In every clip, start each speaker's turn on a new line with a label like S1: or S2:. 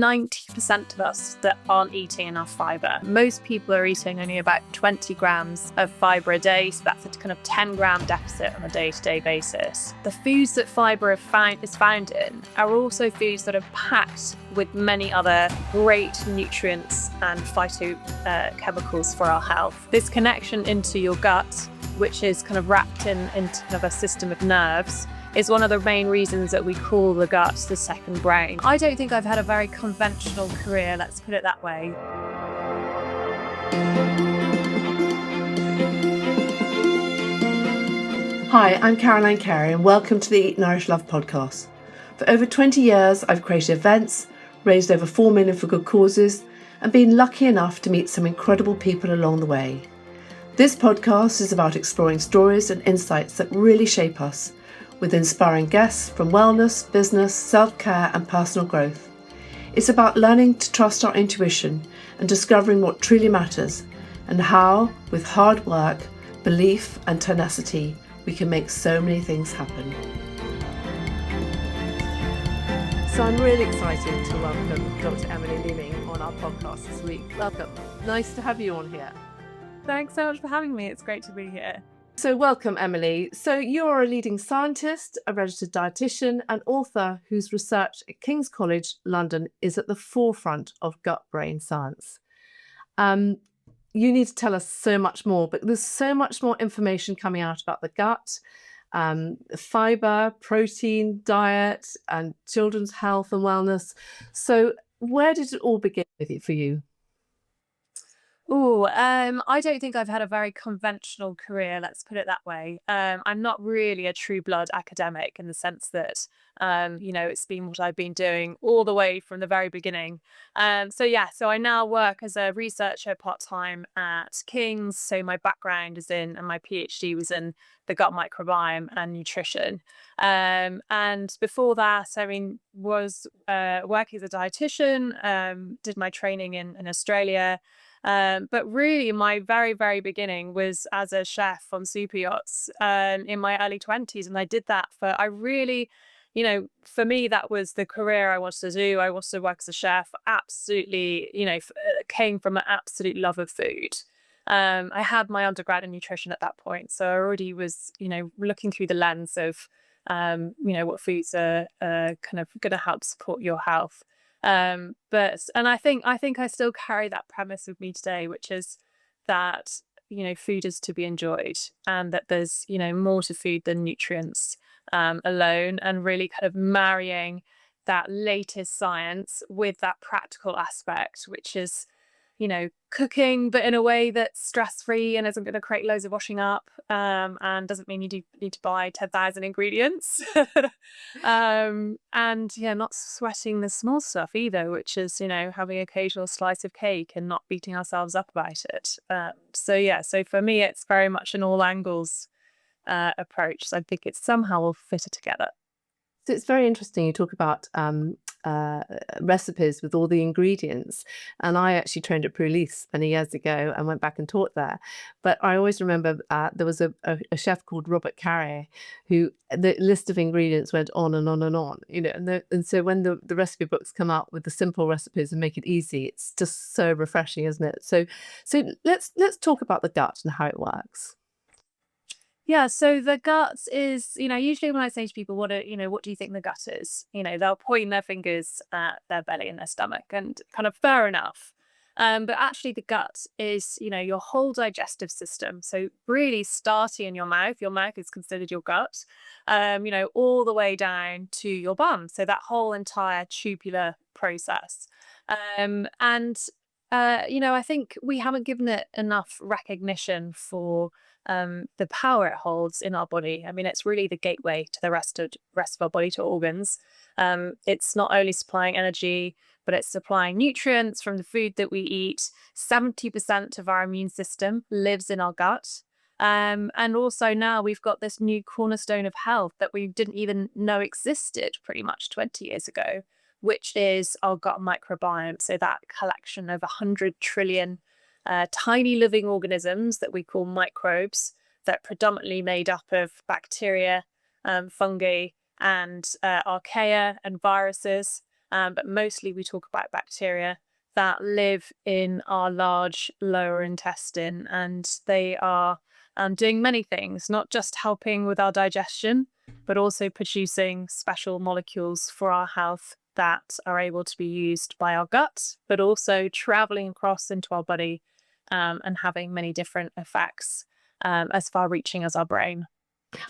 S1: 90% of us that aren't eating enough fibre. Most people are eating only about 20 grams of fibre a day, so that's a kind of 10-gram deficit on a day-to-day basis. The foods that fibre is found in are also foods that are packed with many other great nutrients and phytochemicals for our health. This connection into your gut, which is kind of wrapped into kind of a system of nerves, is one of the main reasons that we call the gut the second brain. I don't think I've had a very conventional career, let's put it that way.
S2: Hi, I'm Cary, and welcome to the Eat Nourish Love Podcast. For over 20 years, I've created events, raised over 4 million for good causes, and been lucky enough to meet some incredible people along the way. This podcast is about exploring stories and insights that really shape us, with inspiring guests from wellness, business, self-care and personal growth. It's about learning to trust our intuition and discovering what truly matters, and how, with hard work, belief and tenacity, we can make so many things happen. So I'm really excited to welcome Dr Emily Leeming on our podcast this week. Welcome. Nice to have you on here.
S1: Thanks so much for having me. It's great to be here.
S2: So welcome, Emily. So you're a leading scientist, a registered dietitian and author whose research at King's College London is at the forefront of gut-brain science. You need to tell us so much more, but there's so much more information coming out about the gut, fibre, protein, diet and children's health and wellness. So where did it all begin for you?
S1: I don't think I've had a very conventional career, let's put it that way. I'm not really a true blood academic in the sense that, it's been what I've been doing all the way from the very beginning. So I now work as a researcher part-time at King's. So my background is and my PhD was in the gut microbiome and nutrition. And before that, was working as a dietitian, did my training in Australia. But really my very, very beginning was as a chef on super yachts in my early 20s. And I did that for me, that was the career I wanted to do. I wanted to work as a chef, absolutely, came from an absolute love of food. I had my undergrad in nutrition at that point. So I already was, looking through the lens of, what foods are kind of going to help support your health. And I think I still carry that premise with me today, which is that, food is to be enjoyed and that there's, more to food than nutrients alone, and really kind of marrying that latest science with that practical aspect, which is, cooking, but in a way that's stress-free and isn't going to create loads of washing up, and doesn't mean you do need to buy 10,000 ingredients. Not sweating the small stuff either, which is, having an occasional slice of cake and not beating ourselves up about it. So for me, it's very much an all angles approach. So I think it's somehow all fitted together.
S2: So it's very interesting. You talk about recipes with all the ingredients, and I actually trained at Prulise many years ago and went back and taught there. But I always remember there was a chef called Robert Cary who the list of ingredients went on and on and on. And so when the recipe books come out with the simple recipes and make it easy, it's just so refreshing, isn't it? So let's talk about the gut and how it works.
S1: Yeah, so the gut is, usually when I say to people, what do you think the gut is? They'll point their fingers at their belly and their stomach, and kind of fair enough. But actually the gut is, your whole digestive system. So really starting in your mouth is considered your gut, all the way down to your bum. So that whole entire tubular process. I think we haven't given it enough recognition for the power it holds in our body. It's really the gateway to the rest of our body, to organs. It's not only supplying energy, but it's supplying nutrients from the food that we eat. 70% of our immune system lives in our gut. And also now we've got this new cornerstone of health that we didn't even know existed pretty much 20 years ago, which is our gut microbiome. So that collection of 100 trillion tiny living organisms that we call microbes, that are predominantly made up of bacteria, fungi, and archaea and viruses. but mostly we talk about bacteria that live in our large lower intestine, and they are doing many things, not just helping with our digestion, but also producing special molecules for our health that are able to be used by our gut, but also traveling across into our body and having many different effects as far reaching as our brain.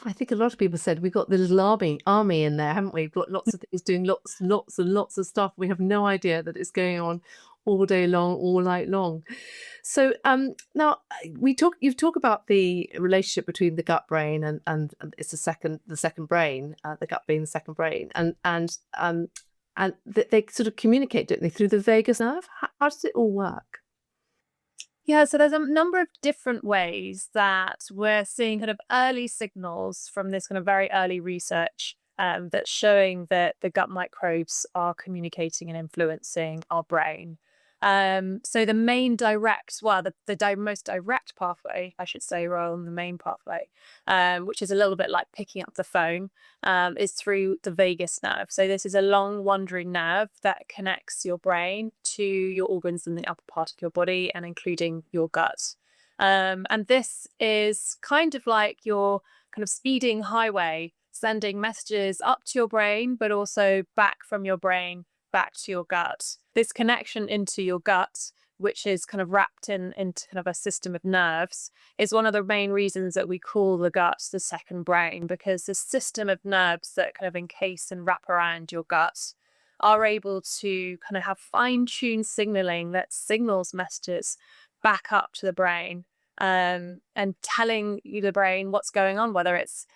S2: I think a lot of people said we've got the little army in there, haven't we? We've got lots of things doing lots and lots of stuff. We have no idea that it's going on all day long, all night long. So now you've talked about the relationship between the gut brain and it's the second brain, the gut being the second brain, and they sort of communicate, don't they, through the vagus nerve? How does it all work?
S1: Yeah, so there's a number of different ways that we're seeing kind of early signals from this kind of very early research that's showing that the gut microbes are communicating and influencing our brain. So the main direct, the most direct pathway, I should say, rather than the main pathway, which is a little bit like picking up the phone, is through the vagus nerve. So this is a long wandering nerve that connects your brain to your organs in the upper part of your body and including your gut. And this is kind of like your kind of speeding highway, sending messages up to your brain, but also back from your brain back to your gut. This connection into your gut, which is kind of wrapped into kind of a system of nerves, is one of the main reasons that we call the gut the second brain, because the system of nerves that kind of encase and wrap around your gut are able to kind of have fine-tuned signaling that signals messages back up to the brain, and telling you, the brain, what's going on, whether it's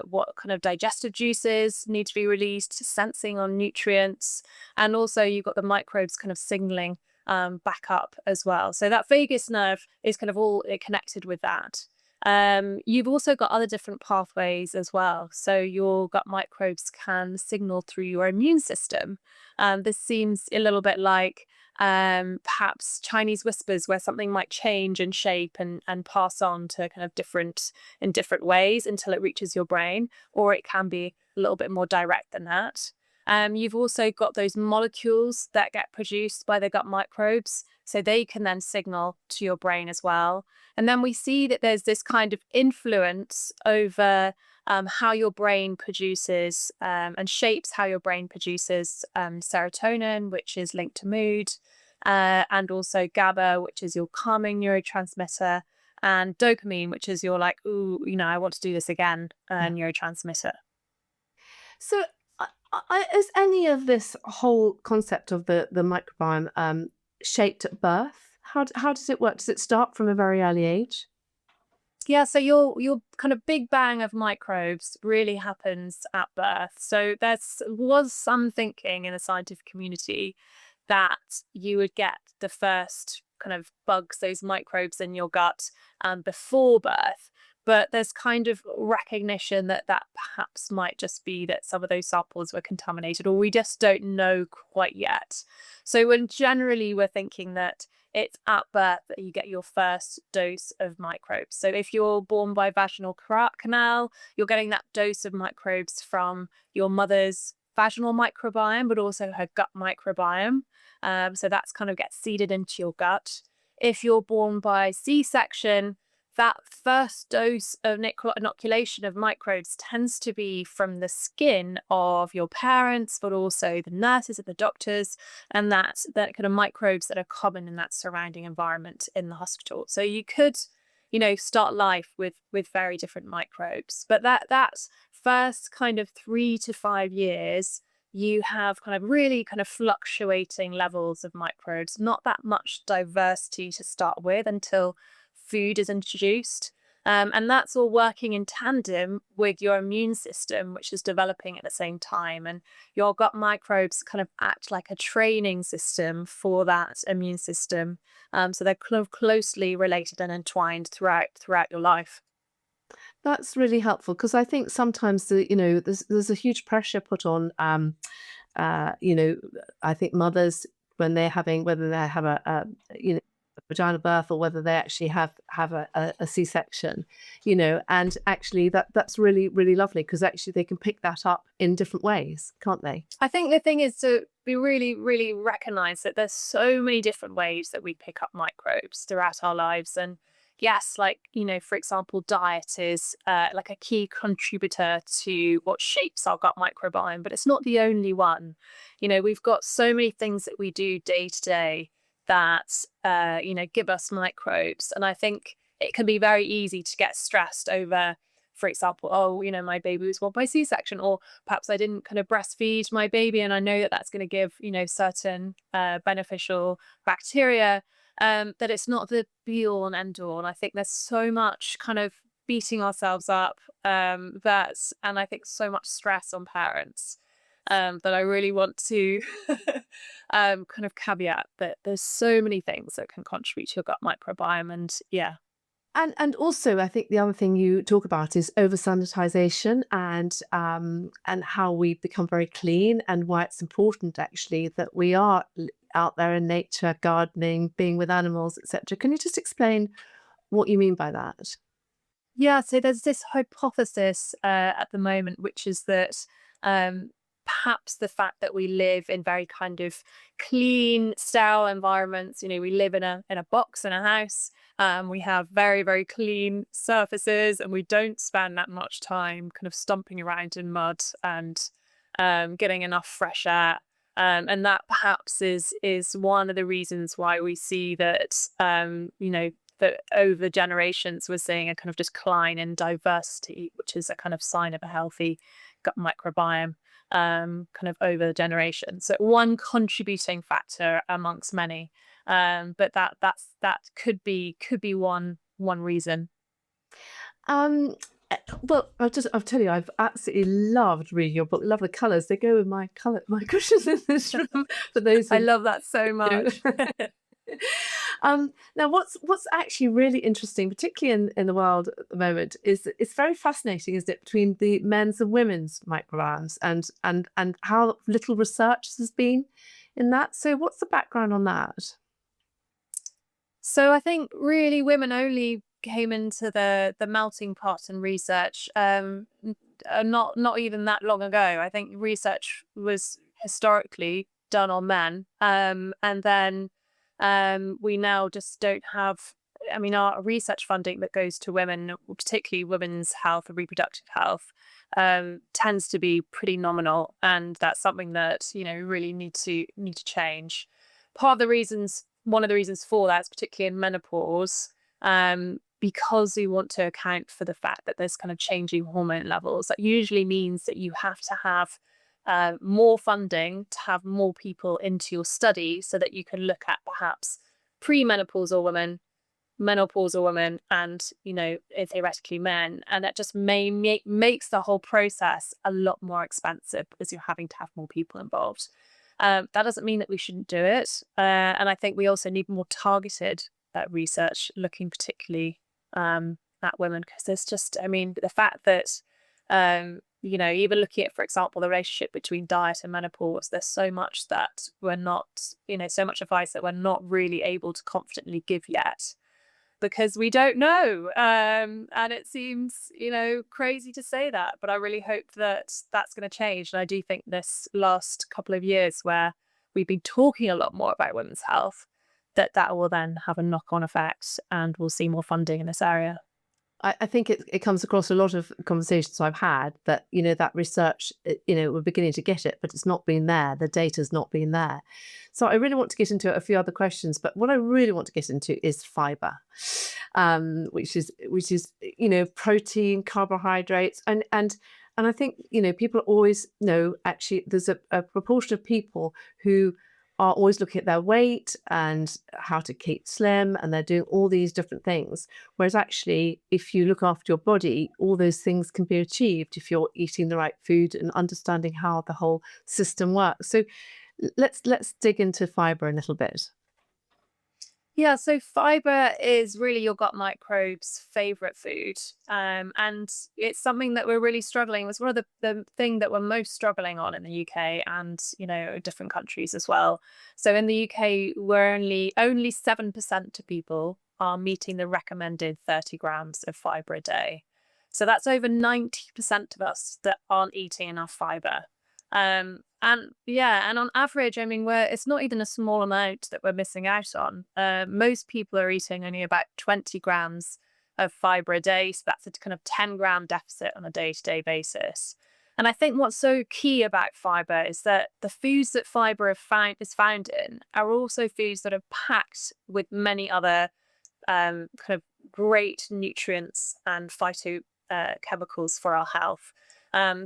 S1: what kind of digestive juices need to be released, sensing on nutrients, and also you've got the microbes kind of signaling back up as well. So that vagus nerve is kind of all connected with that. You've also got other different pathways as well. So your gut microbes can signal through your immune system. This seems a little bit like perhaps Chinese whispers, where something might change in shape and pass on to kind of different ways until it reaches your brain, or it can be a little bit more direct than that. You've also got those molecules that get produced by the gut microbes, so they can then signal to your brain as well. And then we see that there's this kind of influence over how your brain produces and shapes how your brain produces serotonin, which is linked to mood, and also GABA, which is your calming neurotransmitter, and dopamine, which is your like, ooh, I want to do this again, neurotransmitter.
S2: So is any of this whole concept of the microbiome shaped at birth? How does it work? Does it start from a very early age?
S1: Yeah, so your kind of big bang of microbes really happens at birth. So was some thinking in the scientific community that you would get the first kind of bugs, those microbes in your gut before birth. But there's kind of recognition that perhaps might just be that some of those samples were contaminated, or we just don't know quite yet. So when generally we're thinking that it's at birth that you get your first dose of microbes. So if you're born by vaginal canal, you're getting that dose of microbes from your mother's vaginal microbiome, but also her gut microbiome. So that's kind of gets seeded into your gut. If you're born by C-section, that first dose of inoculation of microbes tends to be from the skin of your parents, but also the nurses and the doctors, and that kind of microbes that are common in that surrounding environment in the hospital. So you could, start life with very different microbes, but that's first kind of 3 to 5 years. You have kind of really kind of fluctuating levels of microbes, not that much diversity to start with until food is introduced. And that's all working in tandem with your immune system, which is developing at the same time. And your gut microbes kind of act like a training system for that immune system. So they're kind of closely related and entwined throughout your life.
S2: That's really helpful, because I think sometimes there's a huge pressure put on I think mothers when they're having, whether they have a vaginal birth or whether they actually have a C-section, and actually that's really, really lovely, because actually they can pick that up in different ways, can't they?
S1: I think the thing is to we really, really recognize that there's so many different ways that we pick up microbes throughout our lives. And yes, like, for example, diet is like a key contributor to what shapes our gut microbiome, but it's not the only one. We've got so many things that we do day to day that, give us microbes. And I think it can be very easy to get stressed over, for example, oh, my baby was born by C-section, or perhaps I didn't kind of breastfeed my baby, and I know that that's going to give, certain beneficial bacteria, that it's not the be all and end all. And I think there's so much kind of beating ourselves up, and I think so much stress on parents, that I really want to kind of caveat that there's so many things that can contribute to your gut microbiome. And yeah.
S2: And also, I think the other thing you talk about is over sanitization, and how we become very clean, and why it's important actually that we are out there in nature, gardening, being with animals, etc. Can you just explain what you mean by that?
S1: Yeah, so there's this hypothesis at the moment, which is that perhaps the fact that we live in very kind of clean, sterile environments, we live in a box in a house, we have very, very clean surfaces, and we don't spend that much time kind of stomping around in mud and getting enough fresh air. And that perhaps is one of the reasons why we see that, that over generations we're seeing a kind of decline in diversity, which is a kind of sign of a healthy gut microbiome, kind of over the generations. So one contributing factor amongst many, but that could be one reason.
S2: Well, I'll tell you, I've absolutely loved reading your book. Love the colours; they go with my cushions in this room. For those,
S1: I love that so much.
S2: Now, what's actually really interesting, particularly in the world at the moment, is that it's very fascinating, isn't it, between the men's and women's microbiomes, and how little research has been in that. So, what's the background on that?
S1: So I think really women only came into the melting pot in research, not even that long ago. I think research was historically done on men, and then we now just don't have. I mean, our research funding that goes to women, particularly women's health and reproductive health, tends to be pretty nominal, and that's something that really need to change. One of the reasons for that is particularly in menopause, because we want to account for the fact that there's kind of changing hormone levels. That usually means that you have to have more funding to have more people into your study, so that you can look at perhaps premenopausal women, menopausal women, and theoretically men. And that just makes the whole process a lot more expensive, because you're having to have more people involved. That doesn't mean that we shouldn't do it. And I think we also need more targeted research, looking particularly at women, because there's just, the fact that, even looking at, for example, the relationship between diet and menopause, there's so much that we're not, so much advice that we're not really able to confidently give yet, because we don't know. And it seems, crazy to say that, but I really hope that that's going to change. And I do think this last couple of years, where we've been talking a lot more about women's health, that will then have a knock-on effect, and we'll see more funding in this area.
S2: I think it comes across a lot of conversations I've had that, that research, we're beginning to get it, but it's not been there. The data's not been there. So I really want to get into a few other questions, but what I really want to get into is fibre, which is protein, carbohydrates, and I think, people always know, actually, there's a proportion of people who are always looking at their weight and how to keep slim, and they're doing all these different things. Whereas actually, if you look after your body, all those things can be achieved if you're eating the right food and understanding how the whole system works. So let's dig into fibre a little bit.
S1: Yeah, so fibre is really your gut microbes' favourite food. And it's something that we're really struggling. It was one of the thing that we're most struggling on in the UK, and, different countries as well. So in the UK, we're only 7% of people are meeting the recommended 30 grams of fibre a day. So that's over 90% of us that aren't eating enough fibre. And on average, I mean, it's not even a small amount that we're missing out on. Most people are eating only about 20 grams of fibre a day. So that's a kind of 10-gram deficit on a day-to-day basis. And I think what's so key about fibre is that the foods that fibre is found in are also foods that are packed with many other kind of great nutrients and phytochemicals for our health.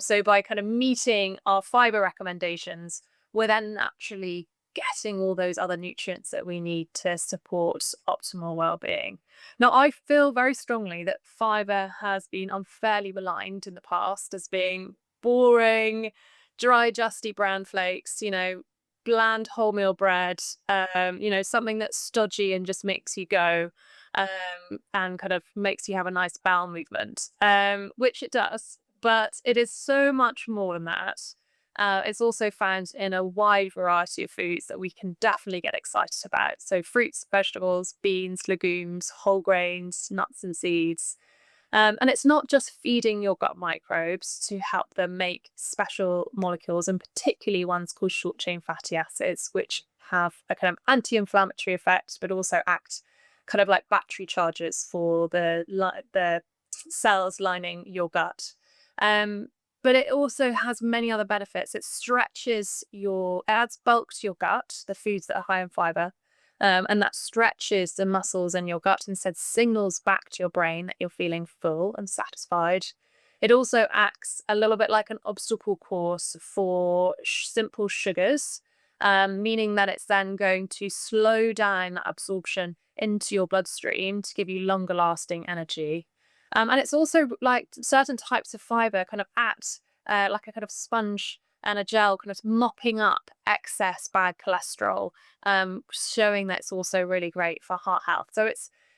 S1: So by kind of meeting our fibre recommendations, we're then naturally getting all those other nutrients that we need to support optimal well-being. Now, I feel very strongly that fibre has been unfairly maligned in the past as being boring, dry, justy bran flakes, bland wholemeal bread, something that's stodgy and just makes you go, and kind of makes you have a nice bowel movement, which it does. But it is so much more than that. It's also found in a wide variety of foods that we can definitely get excited about. So fruits, vegetables, beans, legumes, whole grains, nuts and seeds. And it's not just feeding your gut microbes to help them make special molecules, and particularly ones called short-chain fatty acids, which have a kind of anti-inflammatory effect, but also act kind of like battery chargers for the cells lining your gut. But it also has many other benefits. It adds bulk to your gut, the foods that are high in fibre. And that stretches the muscles in your gut and signals back to your brain that you're feeling full and satisfied. It also acts a little bit like an obstacle course for simple sugars, meaning that it's then going to slow down that absorption into your bloodstream to give you longer lasting energy. And it's also like certain types of fibre kind of act like a kind of sponge and a gel, kind of mopping up excess bad cholesterol, showing that it's also really great for heart health. So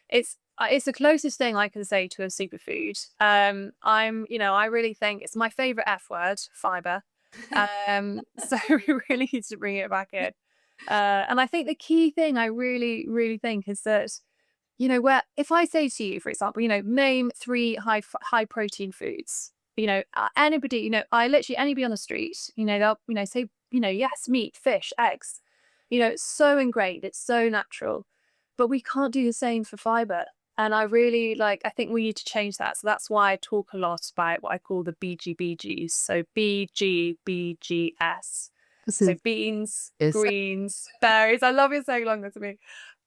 S1: it's the closest thing I can say to a superfood. I really think it's my favorite F word, fibre. So we really need to bring it back in. And I think the key thing I really, really think is that, where if I say to you, for example, name 3 high protein foods, anybody, anybody on the street, they'll, say, yes, meat, fish, eggs, it's so ingrained, it's so natural, but we can't do the same for fibre. And I think we need to change that. So that's why I talk a lot about what I call the BGBGs. So BGBGS. So beans, greens, berries. I love you saying along with me.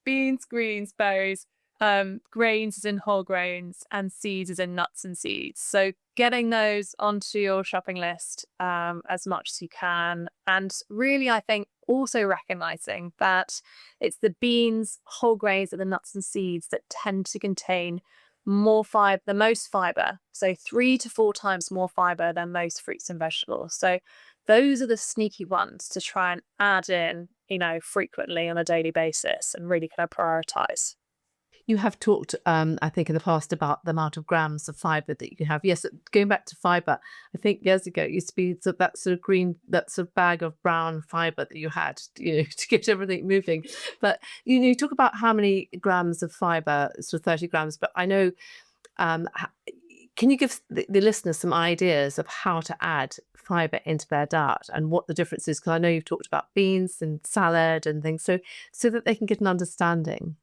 S1: Beans, greens, berries, grains is in whole grains, and seeds is in nuts and seeds. So getting those onto your shopping list as much as you can. And really, I think also recognizing that it's the beans, whole grains, and the nuts and seeds that tend to contain more fibre, the most fibre. So 3 to 4 times more fibre than most fruits and vegetables. So those are the sneaky ones to try and add in, frequently on a daily basis and really kind of prioritize.
S2: You have talked, I think, in the past about the amount of grams of fibre that you can have. Yes, going back to fibre, I think years ago it used to be that sort of bag of brown fibre that you had, to get everything moving. But you talk about how many grams of fibre, sort of 30 grams. But I know, can you give the listeners some ideas of how to add fibre into their diet and what the difference is? Because I know you've talked about beans and salad and things, so that they can get an understanding.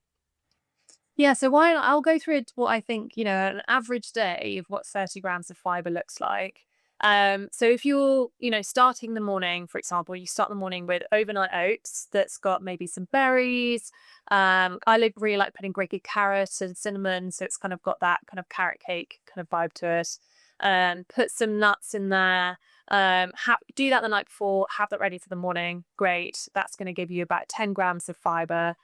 S1: Yeah, so I'll go through what I think, an average day of what 30 grams of fibre looks like. So if you're, starting the morning, for example, you start the morning with overnight oats that's got maybe some berries. I really like putting grated carrot and cinnamon, so it's kind of got that kind of carrot cake kind of vibe to it. Put some nuts in there. Do that the night before, have that ready for the morning. Great. That's going to give you about 10 grams of fibre.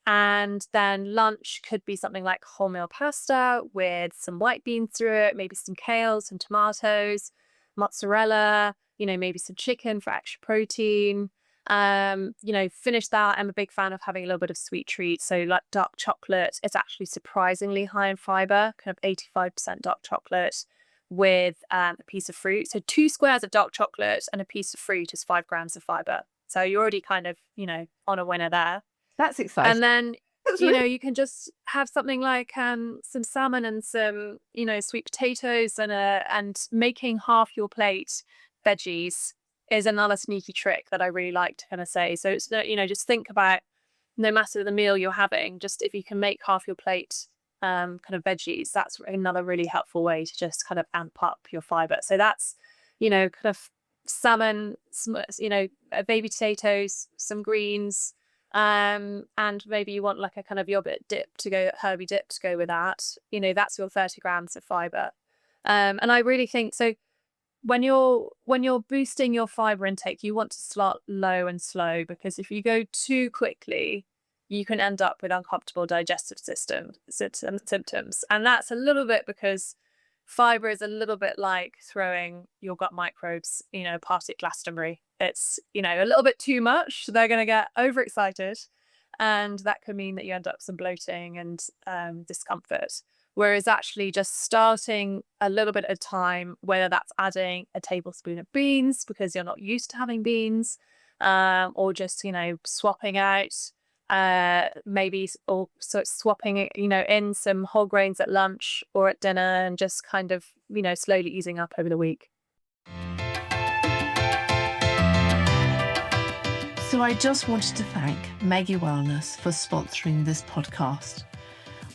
S1: And then lunch could be something like wholemeal pasta with some white beans through it, maybe some kale, some tomatoes, mozzarella, maybe some chicken for extra protein. Finish that. I'm a big fan of having a little bit of sweet treats. So like dark chocolate, it's actually surprisingly high in fibre, kind of 85% dark chocolate with a piece of fruit. So 2 squares of dark chocolate and a piece of fruit is 5 grams of fibre. So you're already kind of, on a winner there.
S2: That's exciting.
S1: And then, you can just have something like some salmon and some, sweet potatoes and making half your plate veggies is another sneaky trick that I really like to kind of say. So it's, just think about, no matter the meal you're having, just if you can make half your plate kind of veggies, that's another really helpful way to just kind of amp up your fiber. So that's, kind of salmon, baby potatoes, some greens, and maybe you want like a kind of herby dip to go with that. That's your 30 grams of fiber. And I really think so. When you're boosting your fiber intake, you want to start low and slow, because if you go too quickly, you can end up with uncomfortable digestive symptoms. And that's a little bit because fiber is a little bit like throwing your gut microbes, past Glastonbury. It's, a little bit too much. So they're going to get overexcited. And that could mean that you end up some bloating and discomfort. Whereas actually just starting a little bit at a time, whether that's adding a tablespoon of beans because you're not used to having beans, or just, swapping out, maybe also swapping, in some whole grains at lunch or at dinner, and just kind of, slowly easing up over the week.
S2: So I just wanted to thank Meggie Wellness for sponsoring this podcast.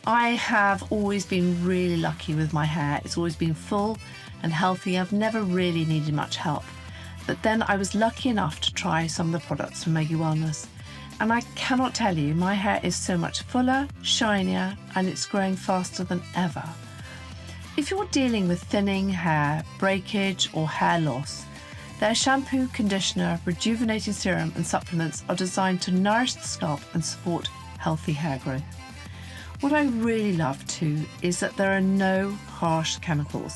S2: I have always been really lucky with my hair. It's always been full and healthy. I've never really needed much help. But then I was lucky enough to try some of the products from Meggie Wellness. And I cannot tell you, my hair is so much fuller, shinier, and it's growing faster than ever. If you're dealing with thinning hair, breakage, or hair loss, their shampoo, conditioner, rejuvenating serum, and supplements are designed to nourish the scalp and support healthy hair growth. What I really love too is that there are no harsh chemicals.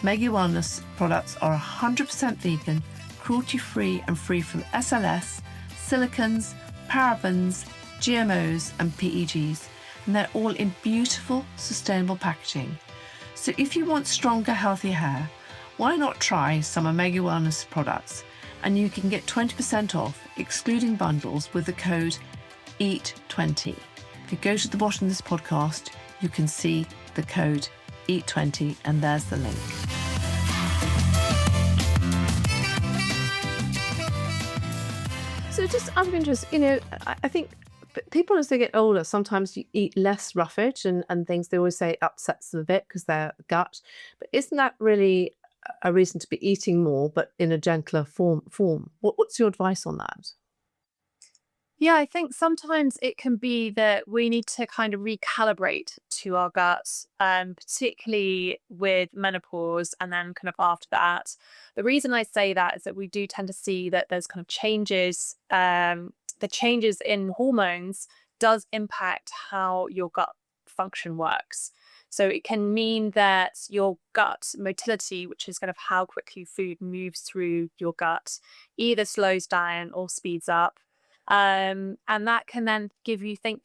S2: Meggie Wellness products are 100% vegan, cruelty-free and free from SLS, silicons, parabens, GMOs and PEGs, and they're all in beautiful, sustainable packaging. So if you want stronger, healthy hair, why not try some of Meggie Wellness products? And you can get 20% off, excluding bundles, with the code EAT20. If you go to the bottom of this podcast, you can see the code EAT20, and there's the link.
S3: So just out of interest, I think people as they get older, sometimes you eat less roughage and things. They always say it upsets them a bit because their gut. But isn't that really a reason to be eating more, but in a gentler form? What's your advice on that?
S1: Yeah, I think sometimes it can be that we need to kind of recalibrate to our guts, particularly with menopause and then kind of after that. The reason I say that is that we do tend to see that there's kind of changes, the changes in hormones does impact how your gut function works. So it can mean that your gut motility, which is kind of how quickly food moves through your gut, either slows down or speeds up. And that can then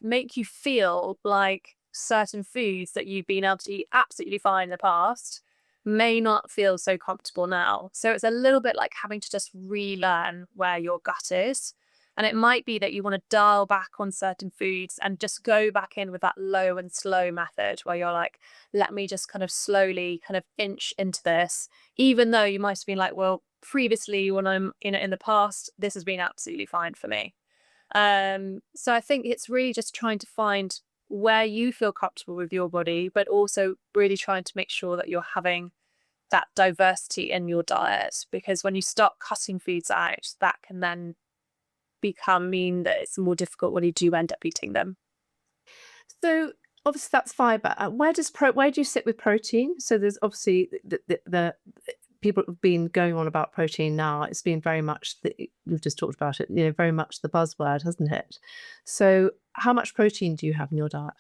S1: make you feel like certain foods that you've been able to eat absolutely fine in the past may not feel so comfortable now. So it's a little bit like having to just relearn where your gut is. And it might be that you want to dial back on certain foods and just go back in with that low and slow method where you're like, let me just kind of slowly kind of inch into this, even though you might have been like, well, previously when I'm in the past, this has been absolutely fine for me. So I think it's really just trying to find where you feel comfortable with your body, but also really trying to make sure that you're having that diversity in your diet, because when you start cutting foods out, that can then mean that it's more difficult when you do end up eating them.
S3: So obviously that's fiber. Where do you sit with protein? So there's obviously the people have been going on about protein now. It's been very much, we've just talked about it, very much the buzzword, hasn't it? So how much protein do you have in your diet?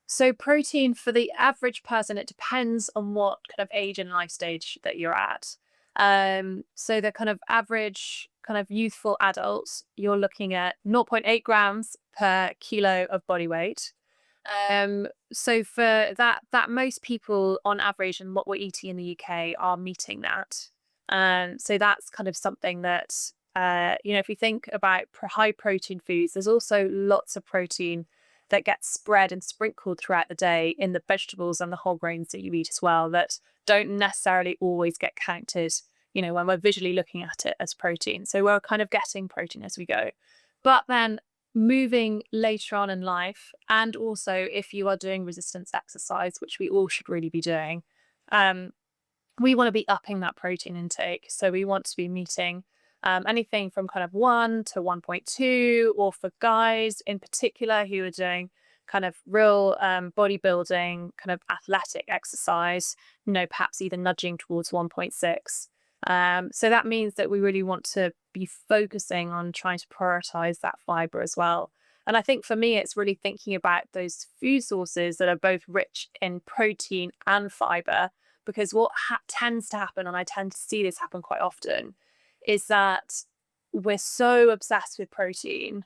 S1: So protein for the average person, it depends on what kind of age and life stage that you're at. So the kind of average kind of youthful adults, you're looking at 0.8 grams per kilo of body weight. So for that most people on average and what we're eating in the UK are meeting that. So that's kind of something that, if we think about high protein foods, there's also lots of protein that gets spread and sprinkled throughout the day in the vegetables and the whole grains that you eat as well, that don't necessarily always get counted when we're visually looking at it as protein. So we're kind of getting protein as we go. But then moving later on in life, and also if you are doing resistance exercise, which we all should really be doing, we want to be upping that protein intake. So we want to be meeting anything from kind of 1 to 1.2, or for guys in particular who are doing kind of real bodybuilding, kind of athletic exercise, perhaps either nudging towards 1.6. So that means that we really want to be focusing on trying to prioritize that fiber as well. And I think for me, it's really thinking about those food sources that are both rich in protein and fiber, because what tends to happen, and I tend to see this happen quite often, is that we're so obsessed with protein,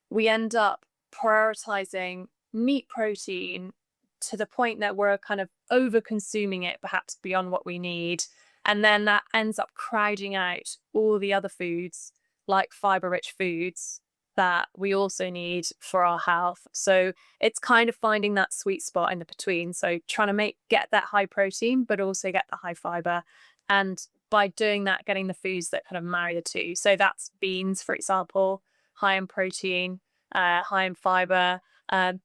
S1: we end up prioritizing meat protein to the point that we're kind of over consuming it, perhaps beyond what we need. And then that ends up crowding out all the other foods, like fiber-rich foods, that we also need for our health. So it's kind of finding that sweet spot in the between. So trying to get that high protein, but also get the high fiber. And by doing that, getting the foods that kind of marry the two. So that's beans, for example, high in protein, high in fiber.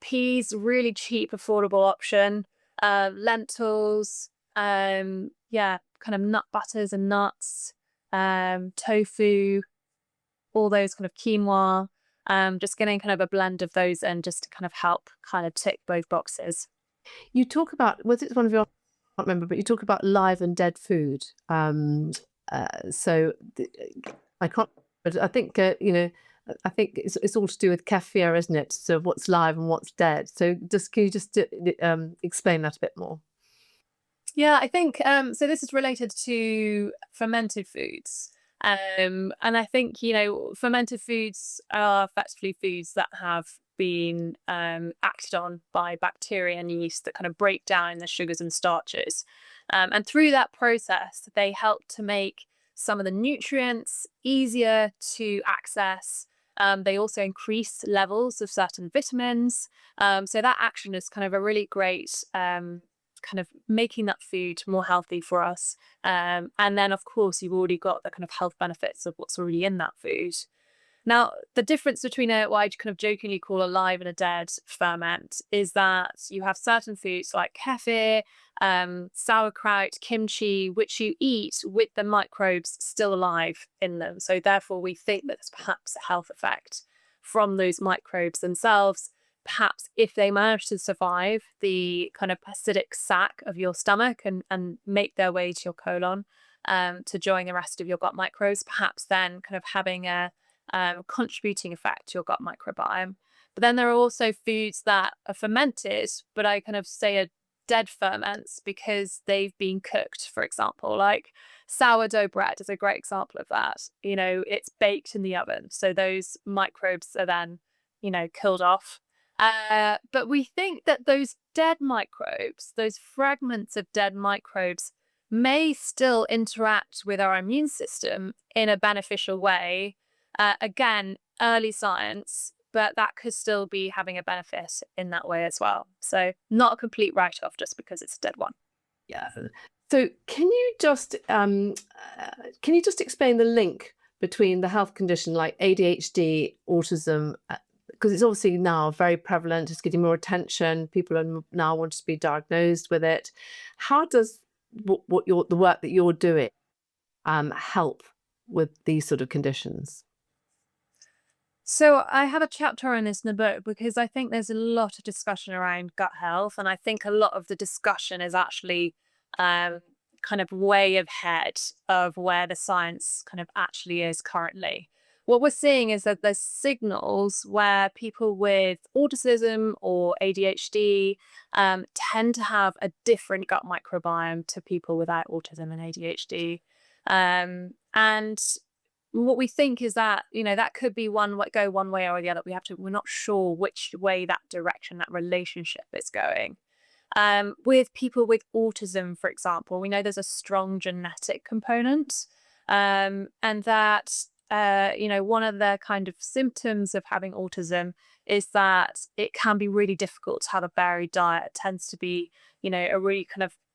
S1: Peas, really cheap, affordable option. Lentils, kind of nut butters and nuts, tofu, all those kind of quinoa. Just getting kind of a blend of those and just to kind of help kind of tick both boxes.
S3: You talk about, was it one of your, I can't remember, but you talk about live and dead food. So I can't, but I think, I think it's all to do with kefir, isn't it? So what's live and what's dead. So can you just explain that a bit more?
S1: Yeah, I think, so this is related to fermented foods. And I think, fermented foods are effectively foods that have been acted on by bacteria and yeast that kind of break down the sugars and starches. And through that process, they help to make some of the nutrients easier to access. They also increase levels of certain vitamins. So that action is kind of a really great kind of making that food more healthy for us. And then, of course, you've already got the kind of health benefits of what's already in that food. Now, the difference between what I kind of jokingly call a live and a dead ferment is that you have certain foods like kefir, sauerkraut, kimchi, which you eat with the microbes still alive in them. So therefore, we think that there's perhaps a health effect from those microbes themselves. Perhaps if they manage to survive the kind of acidic sac of your stomach and make their way to your colon to join the rest of your gut microbes, perhaps then kind of having a contributing effect to your gut microbiome. But then there are also foods that are fermented, but I kind of say are dead ferments because they've been cooked, for example, like sourdough bread is a great example of that. It's baked in the oven. So those microbes are then, killed off. But we think that those dead microbes, those fragments of dead microbes, may still interact with our immune system in a beneficial way. Again, early science, but that could still be having a benefit in that way as well. So not a complete write-off just because it's a dead one.
S3: Yeah. So can you just explain the link between the health condition like ADHD, autism, because it's obviously now very prevalent, it's getting more attention, people are now want to be diagnosed with it. How does the work that you're doing help with these sort of conditions?
S1: So I have a chapter on this in the book because I think there's a lot of discussion around gut health, and I think a lot of the discussion is actually kind of way ahead of where the science kind of actually is currently. What we're seeing is that there's signals where people with autism or ADHD tend to have a different gut microbiome to people without autism and ADHD. And what we think is that, that could be go one way or the other. We're not sure which way that direction, that relationship is going. With people with autism, for example, we know there's a strong genetic component, and that one of the kind of symptoms of having autism is that it can be really difficult to have a varied diet. It tends to be, a really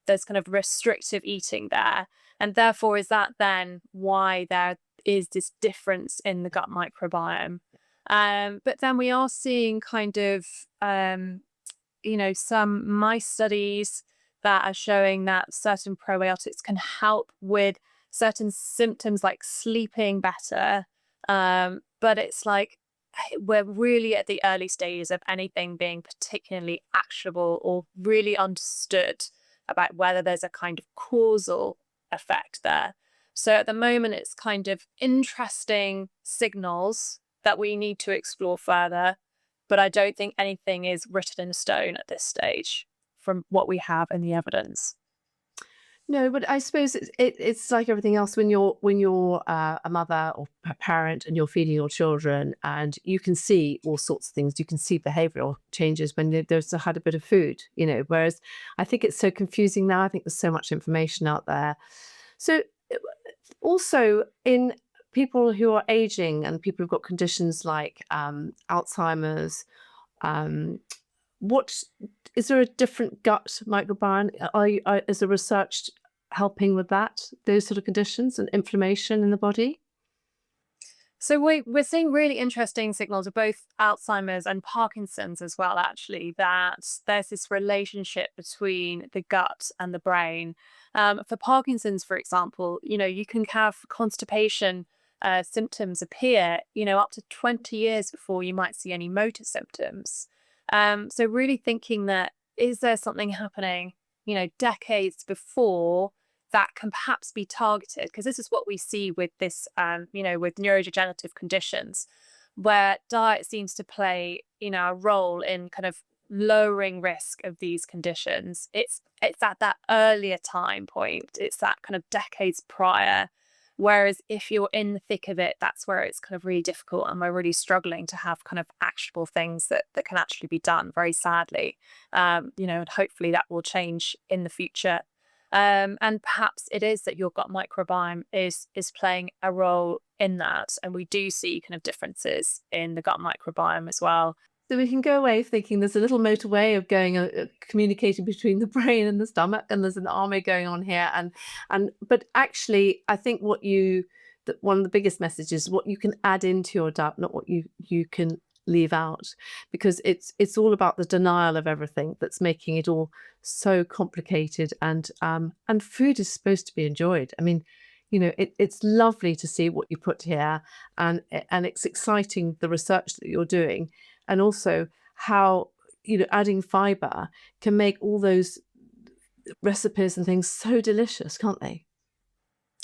S1: there's kind of restrictive eating there. And therefore, is that then why there is this difference in the gut microbiome? But then we are seeing kind of, some mice studies that are showing that certain probiotics can help with certain symptoms like sleeping better. But it's like we're really at the early stages of anything being particularly actionable or really understood about whether there's a kind of causal effect there. So at the moment, it's kind of interesting signals that we need to explore further. But I don't think anything is written in stone at this stage from what we have in the evidence.
S3: No, but I suppose it's like everything else when you're a mother or a parent and you're feeding your children, and you can see all sorts of things. You can see behavioural changes when there's had a bit of food, Whereas I think it's so confusing now. I think there's so much information out there. So also in people who are aging and people who've got conditions like Alzheimer's, what is there a different gut microbiome? Is the research helping with those sort of conditions and inflammation in the body?
S1: So we're seeing really interesting signals of both Alzheimer's and Parkinson's as well, actually, that there's this relationship between the gut and the brain. For Parkinson's, for example, you can have constipation symptoms appear, up to 20 years before you might see any motor symptoms. So really thinking that, is there something happening, decades before that can perhaps be targeted? Because this is what we see with this, with neurodegenerative conditions, where diet seems to play, a role in kind of lowering risk of these conditions. It's at that earlier time point. It's that kind of decades prior. Whereas if you're in the thick of it, that's where it's kind of really difficult, and we're really struggling to have kind of actionable things that can actually be done, very sadly. And hopefully that will change in the future. And perhaps it is that your gut microbiome is playing a role in that. And we do see kind of differences in the gut microbiome as well.
S3: So we can go away thinking there's a little motorway of going, communicating between the brain and the stomach, and there's an army going on here. But actually, I think one of the biggest messages is what you can add into your diet, not what you can leave out, because it's all about the denial of everything that's making it all so complicated. And food is supposed to be enjoyed. I mean, it's lovely to see what you put here, and it's exciting, the research that you're doing. And also how, adding fibre can make all those recipes and things so delicious, can't they?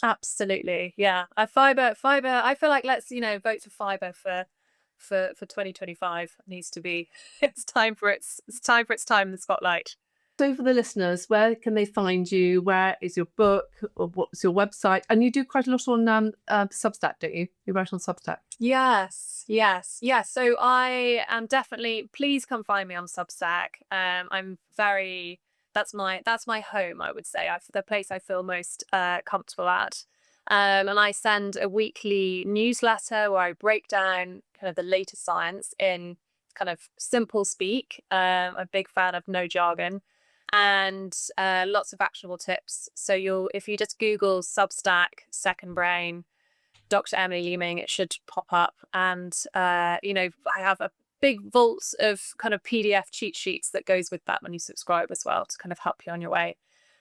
S1: Absolutely. Yeah. Fibre, I feel like let's, vote for fibre for 2025. It needs to be, it's time for its time in the spotlight.
S3: So for the listeners, where can they find you? Where is your book, or what's your website? And you do quite a lot on Substack, don't you? You write on Substack.
S1: Yes. So I am definitely, please come find me on Substack. That's my home, I would say. The place I feel most comfortable at. And I send a weekly newsletter where I break down kind of the latest science in kind of simple speak. I'm a big fan of no jargon, and lots of actionable tips. So if you just Google Substack Second Brain, Dr Emily Leeming, it should pop up. And I have a big vault of kind of PDF cheat sheets that goes with that when you subscribe as well, to kind of help you on your way.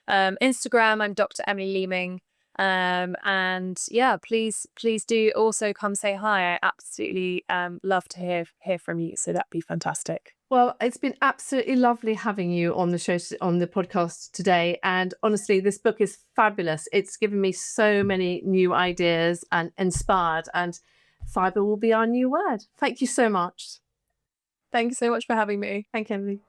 S1: Instagram, I'm Dr Emily Leeming. And yeah, please do also come say hi. I absolutely love to hear from you, so that'd be fantastic.
S3: Well, it's been absolutely lovely having you on the show, on the podcast today. And honestly, this book is fabulous. It's given me so many new ideas and inspired, and fibre will be our new word. Thank you so much.
S1: Thank you so much for having me.
S3: Thank you, Emily.